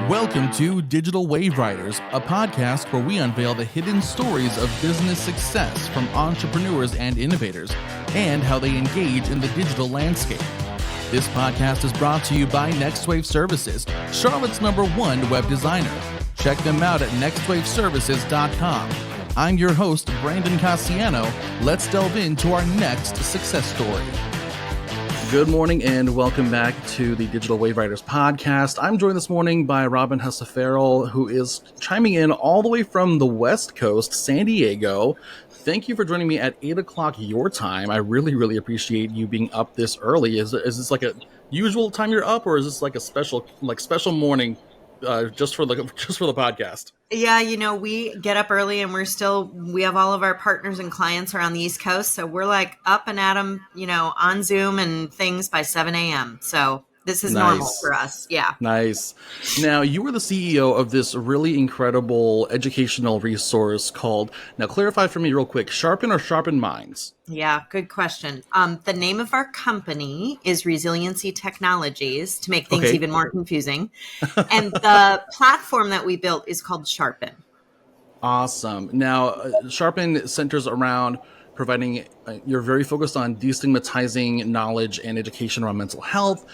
Welcome to Digital Wave Riders, a podcast where we unveil the hidden stories of business success from entrepreneurs and innovators, and how they engage in the digital landscape. This podcast is brought to you by NextWave Services, Charlotte's #1 web designer. Check them out at nextwaveservices.com. I'm your host, Brandon Cassiano. Let's delve into our next success story. Good morning and welcome back to the Digital Wave Riders podcast. I'm joined this morning by Robyn Hussa Farrell, who is chiming in all the way from the West Coast, San Diego. Thank you for joining me at 8 o'clock your time. I really appreciate you being up this early. Is this like a usual time you're up, or is this like a special morning just for the podcast? Yeah, we get up early and we have all of our partners and clients are on the East Coast. So we're like up and at them, on Zoom and things by 7 a.m. So this is normal for us. Yeah. Nice. Now, you were the CEO of this really incredible educational resource called, now clarify for me real quick, Sharpen or Sharpen Minds? Yeah, good question. The name of our company is Resiliency Technologies, to make things even more confusing. And the platform that we built is called Sharpen. Awesome. Now, Sharpen centers around providing, you're very focused on destigmatizing knowledge and education around mental health,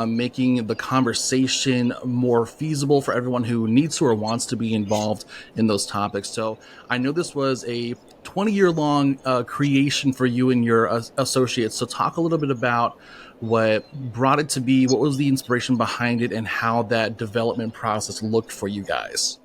making the conversation more feasible for everyone who needs to or wants to be involved in those topics. So I know this was a 20-year-long creation for you and your associates. So talk a little bit about what brought it to be, what was the inspiration behind it, and how that development process looked for you guys.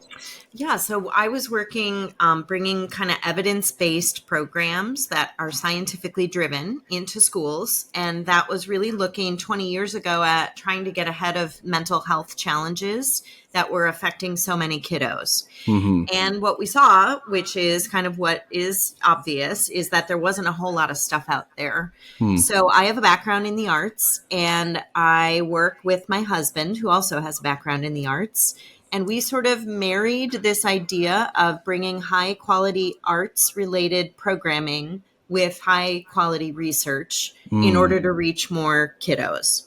Yeah, so I was working, bringing kind of evidence-based programs that are scientifically driven into schools. And that was really looking 20 years ago at trying to get ahead of mental health challenges that were affecting so many kiddos. Mm-hmm. And what we saw, which is kind of what is obvious, is that there wasn't a whole lot of stuff out there. So I have a background in the arts, and I work with my husband, who also has a background in the arts. And we sort of married this idea of bringing high quality arts related programming with high quality research in order to reach more kiddos.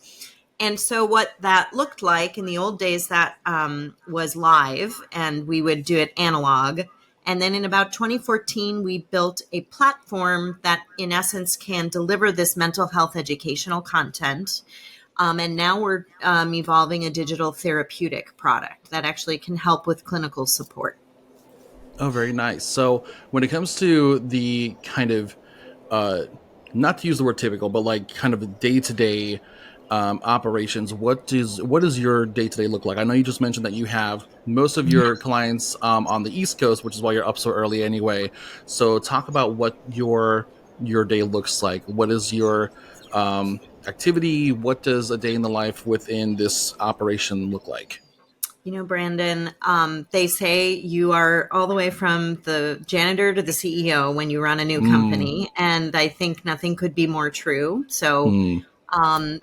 And so what that looked like in the old days, that was live, and we would do it analog. And then in about 2014, we built a platform that in essence can deliver this mental health educational content. And now we're evolving a digital therapeutic product that actually can help with clinical support. Oh, very nice. So when it comes to the kind of, not to use the word typical, but like kind of day-to-day operations, what does your day-to-day look like? I know you just mentioned that you have most of your clients on the East Coast, which is why you're up so early anyway. So talk about what your day looks like. What is your activity? What does a day in the life within this operation look like? Brandon, they say you are all the way from the janitor to the CEO when you run a new company. And I think nothing could be more true. So I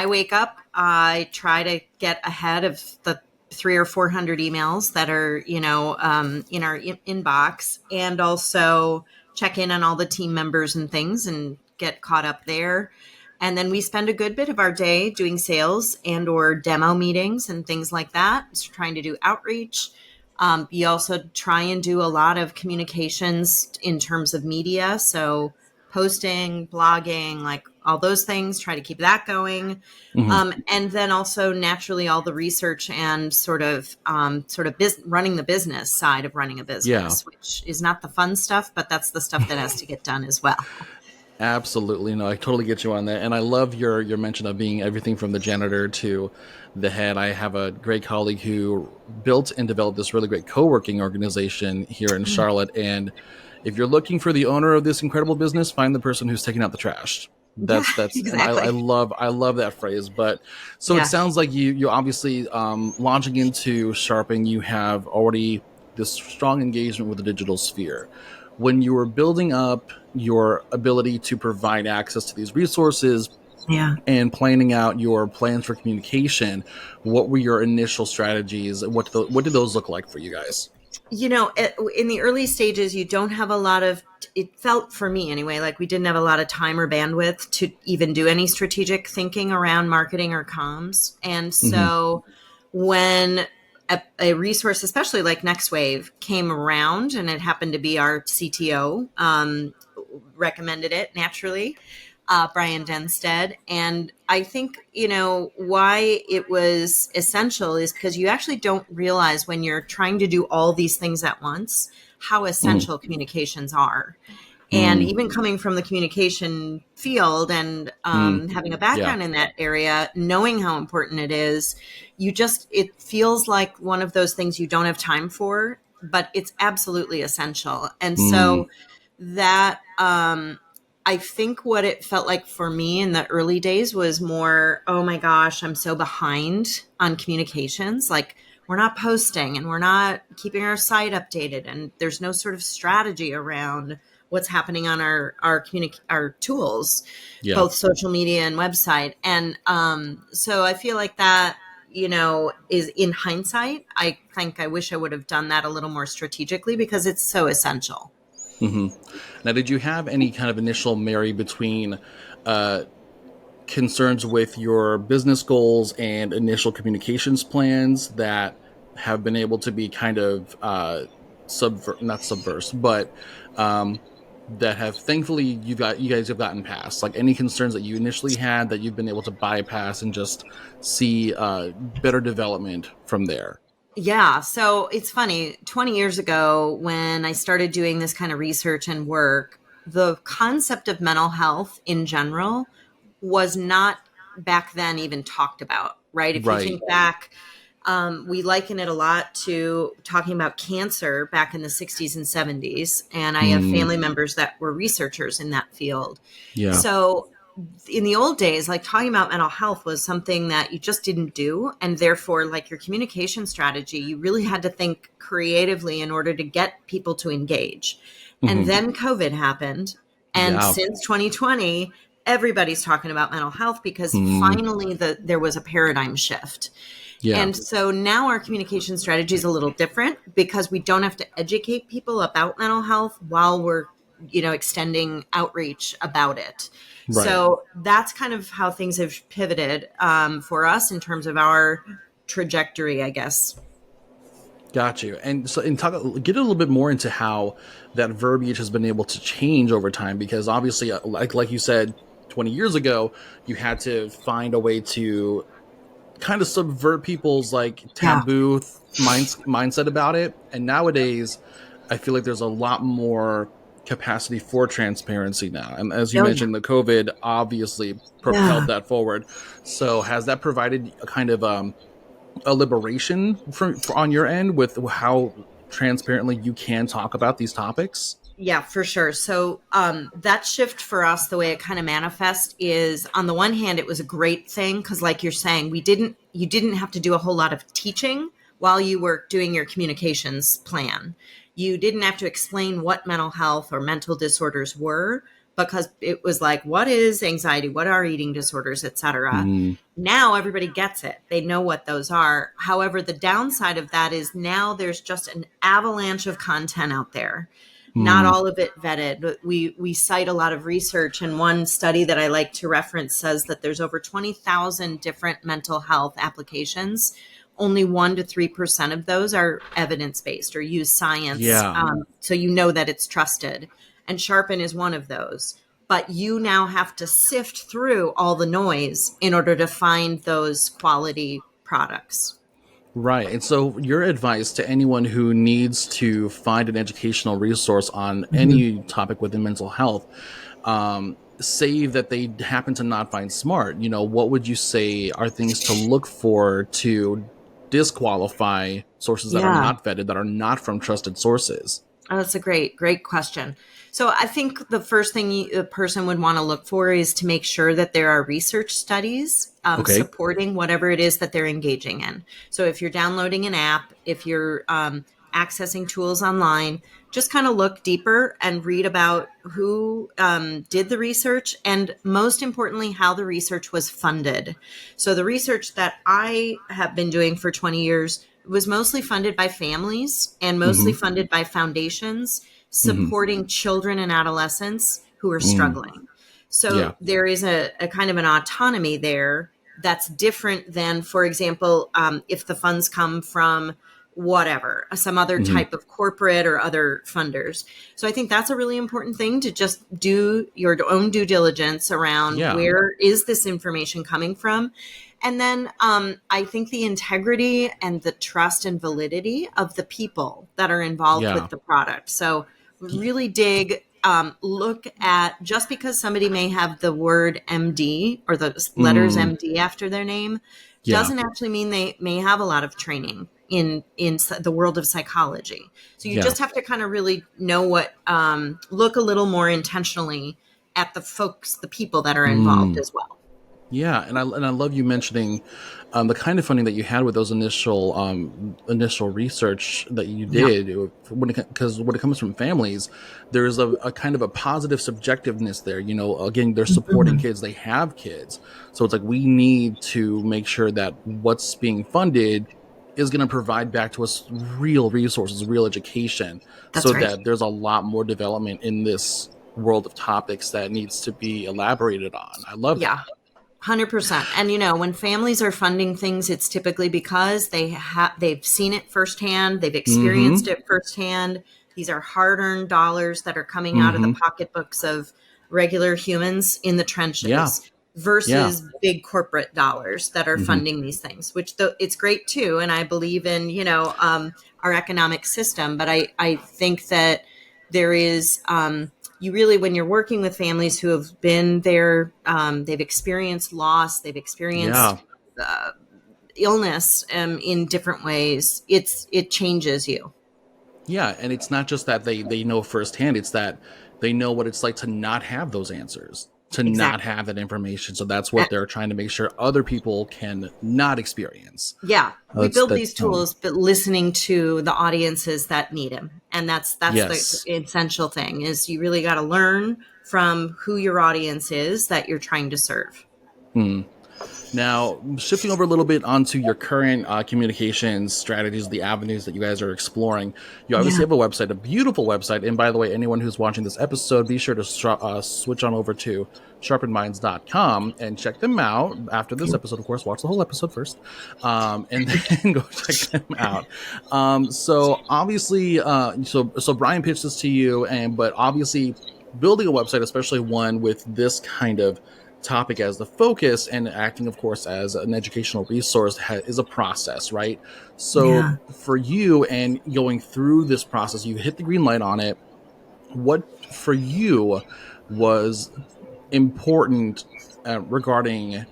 wake up, I try to get ahead of the 300 or 400 emails that are, in our inbox, and also check in on all the team members and things and get caught up there. And then we spend a good bit of our day doing sales and or demo meetings and things like that. So trying to do outreach. We also try and do a lot of communications in terms of media. So posting, blogging, like all those things, try to keep that going. And then also naturally all the research and sort of running the business side of running a business, which is not the fun stuff, but that's the stuff that has to get done as well. Absolutely. No, I totally get you on that. And I love your mention of being everything from the janitor to the head. I have a great colleague who built and developed this really great co-working organization here in Charlotte. And if you're looking for the owner of this incredible business, find the person who's taking out the trash. That's exactly. I love that phrase. But so It sounds like you obviously launching into Sharpen, you have already this strong engagement with the digital sphere. When you were building up your ability to provide access to these resources and planning out your plans for communication, what were your initial strategies? What did those look like for you guys? In the early stages, you don't have a lot of, it felt for me anyway, like we didn't have a lot of time or bandwidth to even do any strategic thinking around marketing or comms. And so when a resource, especially like NextWave, came around, and it happened to be our CTO recommended it naturally, Brian Denstead. And I think, why it was essential is because you actually don't realize when you're trying to do all these things at once how Mm, essential communications are. And mm, even coming from the communication field and mm. having a Yeah. background in that area, knowing how important it is, it feels like one of those things you don't have time for, but it's absolutely essential. And Mm, so that, I think what it felt like for me in the early days was more, oh my gosh, I'm so behind on communications. Like, we're not posting and we're not keeping our site updated, and there's no sort of strategy around what's happening on our tools, yeah. both social media and website. And so I feel like that, is, in hindsight, I think I wish I would have done that a little more strategically because it's so essential. Hmm. Now, did you have any kind of initial marry between uh, concerns with your business goals and initial communications plans that have been able to be kind of not subverse, but um, that have thankfully you guys have gotten past? Like any concerns that you initially had that you've been able to bypass and just see better development from there. Yeah. So it's funny. 20 years ago, when I started doing this kind of research and work, the concept of mental health in general was not back then even talked about, right? If you Right. think back, we liken it a lot to talking about cancer back in the 60s and 70s. And I have Mm, family members that were researchers in that field. yeah. So in the old days, like, talking about mental health was something that you just didn't do. And therefore, like, your communication strategy, you really had to think creatively in order to get people to engage. And Hmm. then COVID happened. And Yeah. since 2020, everybody's talking about mental health because Mm, finally there was a paradigm shift. yeah. And so now our communication strategy is a little different because we don't have to educate people about mental health while we're, extending outreach about it. Right. So that's kind of how things have pivoted, for us in terms of our trajectory, I guess. Got you. And so, and talk, get a little bit more into how that verbiage has been able to change over time, because obviously, like you said, 20 years ago, you had to find a way to kind of subvert people's like Yeah. taboo mindset about it. And nowadays, I feel like there's a lot more capacity for transparency now. And as you Oh, yeah. mentioned, the COVID obviously propelled Yeah. that forward. So has that provided a kind of a liberation on your end with how transparently you can talk about these topics? Yeah, for sure. So that shift for us, the way it kind of manifests is, on the one hand, it was a great thing because, like you're saying, you didn't have to do a whole lot of teaching while you were doing your communications plan. You didn't have to explain what mental health or mental disorders were because it was like, what is anxiety? What are eating disorders, etc. Mm, Now everybody gets it. They know what those are. However, the downside of that is now there's just an avalanche of content out there, not mm, all of it vetted. But we cite a lot of research, and one study that I like to reference says that there's over 20,000 different mental health applications. Only 1 to 3% of those are evidence based or use science, yeah. so you know that it's trusted. And Sharpen is one of those. But you now have to sift through all the noise in order to find those quality products. Right. And so, your advice to anyone who needs to find an educational resource on any topic within mental health, say that they happen to not find smart, what would you say are things to look for to disqualify sources that are Yeah. not vetted, that are not from trusted sources? Oh, that's a great question. So I think the first thing a person would want to look for is to make sure that there are research studies Okay. supporting whatever it is that they're engaging in. So if you're downloading an app, if you're accessing tools online, just kind of look deeper and read about who did the research, and most importantly, how the research was funded. So the research that I have been doing for 20 years was mostly funded by families and mostly Mm-hmm. funded by foundations Mm-hmm. supporting children and adolescents who are Mm. struggling. So Yeah. there is a kind of an autonomy there that's different than, for example, if the funds come from whatever, some other Hmm. type of corporate or other funders. So I think that's a really important thing, to just do your own due diligence around Yeah. where is this information coming from. And then I think the integrity and the trust and validity of the people that are involved Yeah. with the product. So really dig, look at, just because somebody may have the word MD or the letters Mm, MD after their name yeah. doesn't actually mean they may have a lot of training in the world of psychology. So you Yeah. just have to kind of really know what, look a little more intentionally at the folks, the people that are involved Mm. as well. Yeah, and I love you mentioning the kind of funding that you had with those initial research that you Yeah. did. Because when it comes from families, there is a kind of a positive subjectiveness there. You know, again, they're supporting Mhm. kids, they have kids, so it's like we need to make sure that what's being funded is going to provide back to us real resources, real education, That's so right. that there's a lot more development in this world of topics that needs to be elaborated on. I love Yeah. that. 100%. And when families are funding things, it's typically because they've seen it firsthand, they've experienced Mm-hmm. it firsthand. These are hard-earned dollars that are coming out of the Mm-hmm. pocketbooks of regular humans in the Yeah. trenches Yeah. versus big corporate dollars that are Mm-hmm. funding these things, which it's great too. And I believe in, our economic system, but I think that there is, you really, when you're working with families who have been there, they've experienced loss, they've experienced Yeah. uh, illness, in different ways. It changes you. Yeah. And it's not just that they know firsthand, it's that they know what it's like to not have those answers, to not Exactly. have that information. So that's Uh, what they're trying to make sure other people can not experience. yeah, we That's build these that's tools, but listening to the audiences that need them, and that's the yes. essential thing. Is you really got to learn from who your audience is that you're trying to serve. Hmm. Now, shifting over a little bit onto your current communications strategies, the avenues that you guys are exploring, you obviously Yeah. have a website, a beautiful website. And by the way, anyone who's watching this episode, be sure to switch on over to sharpenminds.com and check them out. After this episode, of course, watch the whole episode first, and then go check them out. So obviously, so Brian pitched this to you, but obviously, building a website, especially one with this kind of topic as the focus and acting, of course, as an educational resource is a process, right? So Yeah. for you and going through this process, you hit the green light on it. What for you was important regarding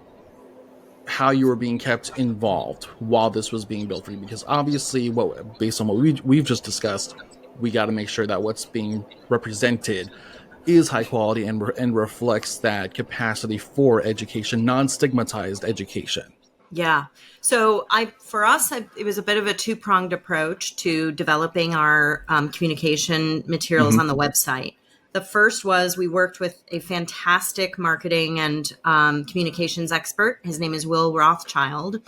how you were being kept involved while this was being built for you? Because obviously, based on what we've just discussed, we got to make sure that what's being represented is high quality and reflects that capacity for education, non-stigmatized education. Yeah. So for us, it was a bit of a two-pronged approach to developing our communication materials Mm-hmm. on the website. The first was we worked with a fantastic marketing and communications expert. His name is Will Rothschild.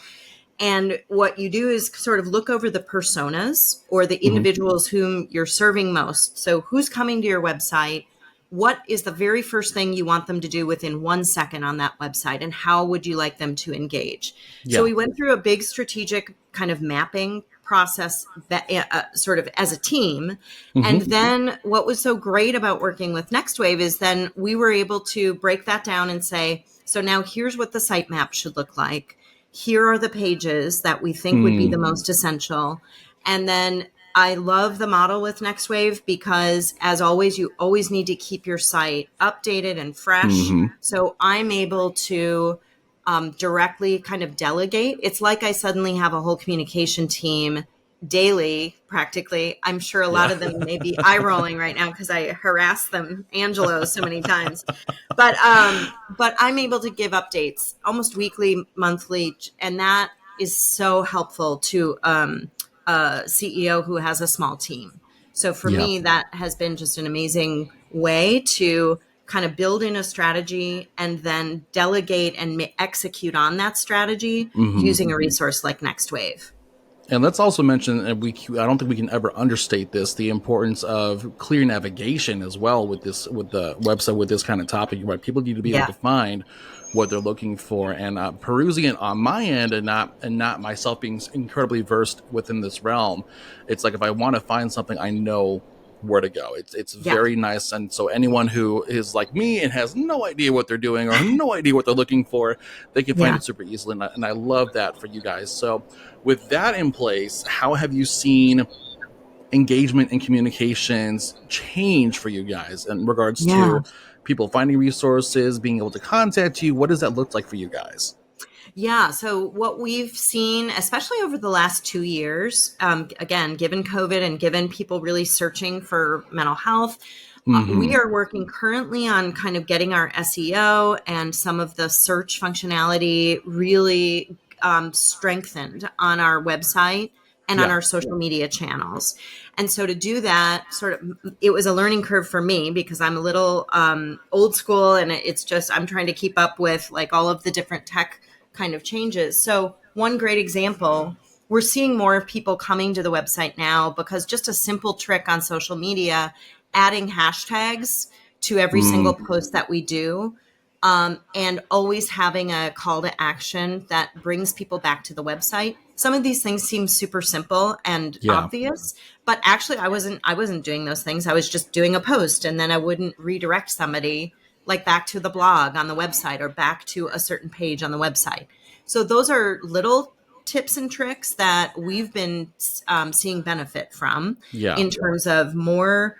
And what you do is sort of look over the personas or the Mm-hmm. individuals whom you're serving most. So, who's coming to your website? What is the very first thing you want them to do within 1 second on that website? And how would you like them to engage? So, Yeah. we went through a big strategic kind of mapping process that, sort of as a team. And Mm-hmm. then what was so great about working with NextWave is then we were able to break that down and say, so now here's what the sitemap should look like. Here are the pages that we think would be Mm-hmm. the most essential. And then I love the model with NextWave because, as always, you always need to keep your site updated and fresh. Mm-hmm. So I'm able to directly kind of delegate. It's like I suddenly have a whole communication team daily, practically. I'm sure a lot Yeah. of them may be eye rolling right now because I harass them, Angelo, so many times. But I'm able to give updates almost weekly, monthly, and that is so helpful to a CEO who has a small team. So for Yeah. me, that has been just an amazing way to kind of build in a strategy and then delegate and execute on that strategy Mm-hmm. using a resource like NextWave. And let's also mention, and I don't think we can ever understate this, the importance of clear navigation as well with the website with this kind of topic. Right, people need to be able Yeah. to find what they're looking for. And perusing it on my end, and not myself being incredibly versed within this realm, it's like if I want to find something, I know where to go. It's Yeah. very nice, and so anyone who is like me and has no idea what they're doing or no idea what they're looking for, they can find Yeah. it super easily, and I love that for you guys. So with that in place, how have you seen engagement and communications change for you guys in regards Yeah. to people finding resources, being able to contact you? What does that look like for you guys? Yeah. So, what we've seen, especially over the last 2 years, again, given COVID and given people really searching for mental health, we Mm-hmm. are working currently on kind of getting our SEO and some of the search functionality really strengthened on our website and on Yeah. our social media channels. And so to do that, it was a learning curve for me because I'm a little old school, and it's just, I'm trying to keep up with like all of the different tech kind of changes. So one great example, we're seeing more people coming to the website now because just a simple trick on social media, adding hashtags to every single Mm, post that we do, and always having a call to action that brings people back to the website. Some of these things seem super simple and yeah. obvious, but actually I wasn't doing those things. I was just doing a post, and then I wouldn't redirect somebody like back to the blog on the website or back to a certain page on the website. So those are little tips and tricks that we've been seeing benefit from Yeah. in terms of more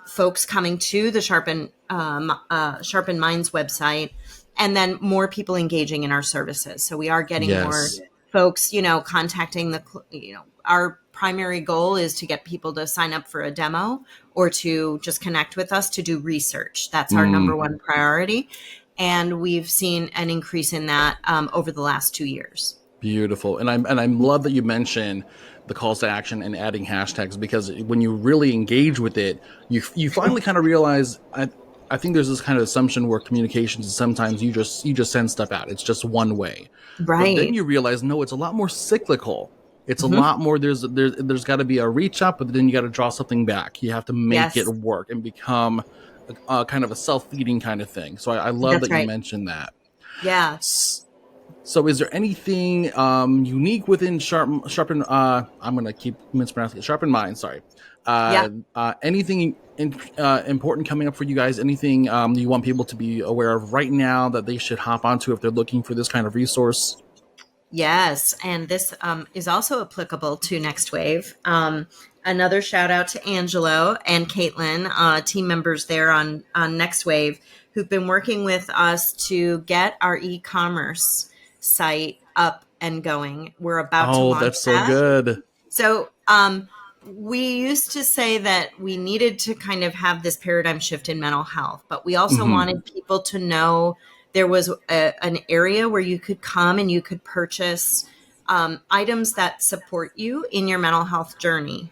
folks coming to the Sharpen Minds website, and then more people engaging in our services. So we are getting more Yes. folks, contacting our primary goal is to get people to sign up for a demo or to just connect with us to do research. That's our number Mm. one priority. And we've seen an increase in that over the last 2 years. Beautiful. And I love that you mentioned the calls to action and adding hashtags, because when you really engage with it, you finally kind of realize, I think there's this kind of assumption where communications is sometimes you just send stuff out. It's just one way. But then Right. you realize, no, it's a lot more cyclical. It's a Hmm. lot more, there's got to be a reach up, but then you got to draw something back. You have to make it Yes, work and become a kind of a self-feeding kind of thing. So I love that's that you right. mentioned that. Yeah. So, is there anything unique within Sharpen? I'm gonna keep mispronouncing it. Sharpen Mind. Sorry. Yeah. Anything important coming up for you guys? Anything you want people to be aware of right now that they should hop onto if they're looking for this kind of resource? Yes, and this is also applicable to Next Wave. Another shout out to Angelo and Caitlin, team members there on Next Wave, who've been working with us to get our e-commerce site up and going. We're about to Oh, launch that's so that. good. So, we used to say that we needed to kind of have this paradigm shift in mental health, but we also Hmm. wanted people to know there was an area where you could come and you could purchase items that support you in your mental health journey.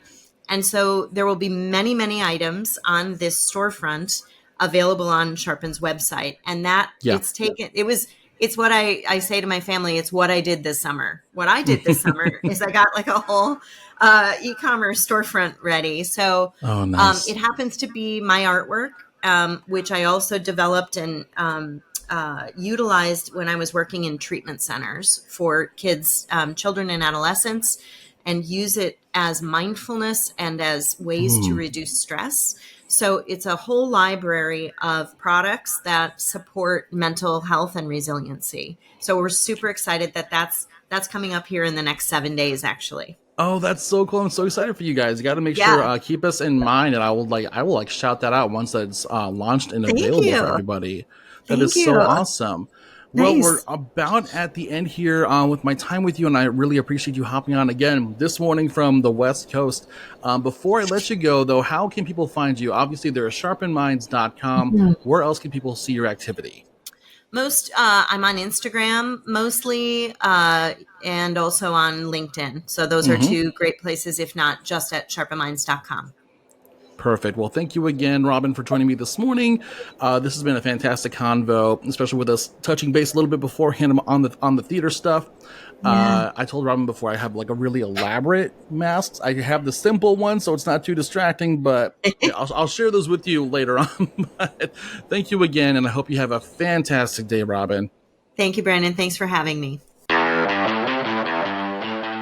And so there will be many, many items on this storefront available on Sharpen's website. And that Yeah. it's what I say to my family. It's what I did this summer. What I did this summer is I got like a whole e-commerce storefront ready. So Oh, it nice. happens to be my artwork, which I also developed and utilized when I was working in treatment centers for kids, children, and adolescents, and use it as mindfulness and as ways to Mm. reduce stress. So it's a whole library of products that support mental health and resiliency. So we're super excited that that's coming up here in the next 7 days, actually. Oh, that's so cool! I'm so excited for you guys. You got to make sure Yeah. keep us in mind, and I will shout that out once that's launched and Thank available for you. everybody. That is Thank so you. awesome. Well, we're Nice. about at the end here with my time with you, and I really appreciate you hopping on again this morning from the West Coast. Before I let you go, though, how can people find you? Obviously, there is sharpenminds.com. Where else can people see your activity? I'm on Instagram mostly, and also on LinkedIn. So those are Mm-hmm. two great places, if not just at sharpenminds.com. Perfect. Well, thank you again, Robyn, for joining me this morning. This has been a fantastic convo, especially with us touching base a little bit beforehand on the theater stuff. Yeah. I told Robyn before I have like a really elaborate masks. I have the simple one, so it's not too distracting, but yeah, I'll share those with you later on. But thank you again, and I hope you have a fantastic day, Robyn. Thank you, Brandon. Thanks for having me.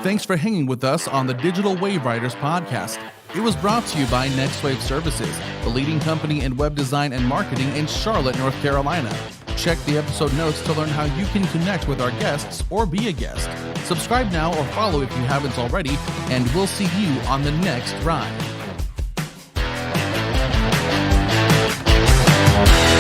Thanks for hanging with us on the Digital Wave Writers podcast. It was brought to you by NextWave Services, the leading company in web design and marketing in Charlotte, North Carolina. Check the episode notes to learn how you can connect with our guests or be a guest. Subscribe now or follow if you haven't already, and we'll see you on the next ride.